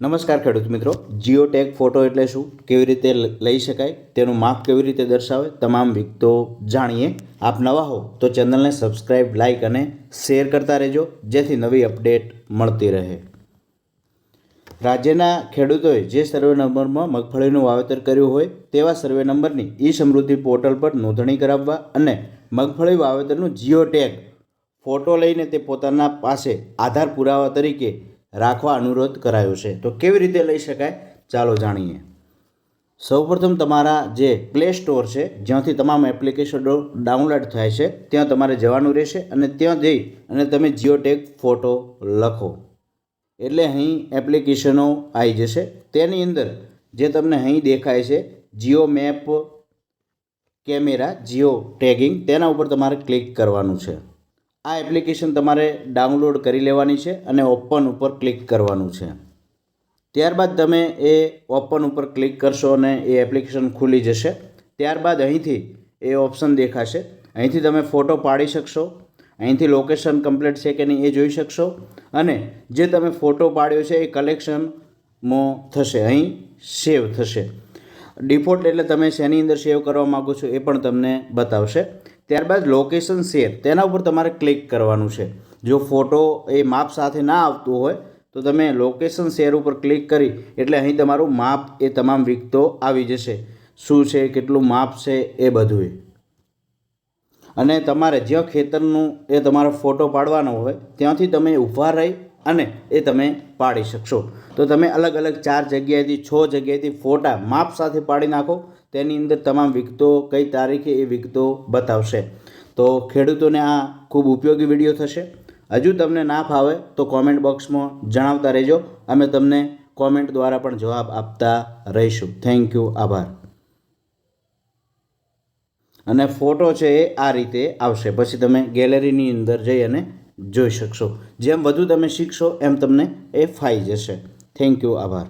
નમસ્કાર ખેડૂત મિત્રો, જીઓ ટેગ ફોટો એટલે શું, કેવી રીતે લઈ શકાય, તેનું માપ કેવી રીતે દર્શાવે, તમામ વિગતો જાણીએ। આપ નવા હો તો ચેનલને સબસ્ક્રાઇબ, લાઇક અને શેર કરતા રહેજો, જેથી નવી અપડેટ મળતી રહે। રાજ્યના ખેડૂતોએ જે સર્વે નંબરમાં મગફળીનું વાવેતર કર્યું હોય તેવા સર્વે નંબરની ઈ સમૃદ્ધિ પોર્ટલ પર નોંધણી કરાવવા અને મગફળી વાવેતરનું જીઓ ટેગ ફોટો લઈને તે પોતાના પાસે આધાર પુરાવા તરીકે રાખવા અનુરોધ કરાયો છે। તો કેવી રીતે લઈ શકાય, ચાલો જાણીએ। સૌપ્રથમ તમારા જે પ્લે સ્ટોર છે, જ્યાંથી તમામ એપ્લિકેશનો ડાઉનલોડ થાય છે, ત્યાં તમારે જવાનું રહેશે અને ત્યાં જઈ અને તમે જીઓ ટેગ ફોટો લખો એટલે અહીં એપ્લિકેશનો આવી જશે। તેની અંદર જે તમને અહીં દેખાય છે Jio map camera Jio tagging, તેના ઉપર તમારે ક્લિક કરવાનું છે। આ એપ્લિકેશન તમારે ડાઉનલોડ કરી લેવાની છે અને ઓપન ઉપર ક્લિક કરવાનું છે। ત્યારબાદ તમે એ ઓપન ઉપર ક્લિક કરશો અને એ એપ્લિકેશન ખુલી જશે। ત્યારબાદ અહીંથી એ ઓપ્શન દેખાશે, અહીંથી તમે ફોટો પાડી શકશો, અહીંથી લોકેશન કમ્પ્લીટ છે કે નહીં એ જોઈ શકશો અને જે તમે ફોટો પાડ્યો છે એ કલેક્શનમાં થશે, અહીં સેવ થશે। ડિફોલ્ટ એટલે તમે શેની અંદર સેવ કરવા માગો છો એ પણ તમને બતાવશે। ત્યારબાદ લોકેશન શેર, તેના ઉપર તમારે ક્લિક કરવાનું છે। જો ફોટો એ માપ સાથે ના આવતું હોય તો તમે લોકેશન શેર ઉપર ક્લિક કરી એટલે અહીં તમારું માપ એ તમામ વિગતો આવી જશે, શું છે, કેટલું માપ છે એ બધું। અને તમારે જ્યાં ખેતરનું એ તમારો ફોટો પાડવાનો હોય ત્યાંથી તમે ઊભા રહી અને એ તમે પાડી શકશો। તો તમે અલગ અલગ 4 જગ્યાએથી 6 જગ્યાએથી ફોટા માપ સાથે પાડી નાખો, તેની અંદર તમામ વિગતો કઈ તારીખે એ વિગતો બતાવશે। તો ખેડૂતોને આ ખૂબ ઉપયોગી વિડીયો થશે। હજુ તમને ના ફાવે તો કોમેન્ટ બોક્સમાં જણાવતા રહેજો, અમે તમને કોમેન્ટ દ્વારા પણ જવાબ આપતા રહીશું। થેન્ક યુ, આભાર। અને ફોટો છે એ આ રીતે આવશે, પછી તમે ગેલેરીની અંદર જઈ અને જોઈ શકશો। જેમ વધુ તમે શીખશો એમ તમને એ ફાઈ જશે। થેન્ક યુ, આભાર।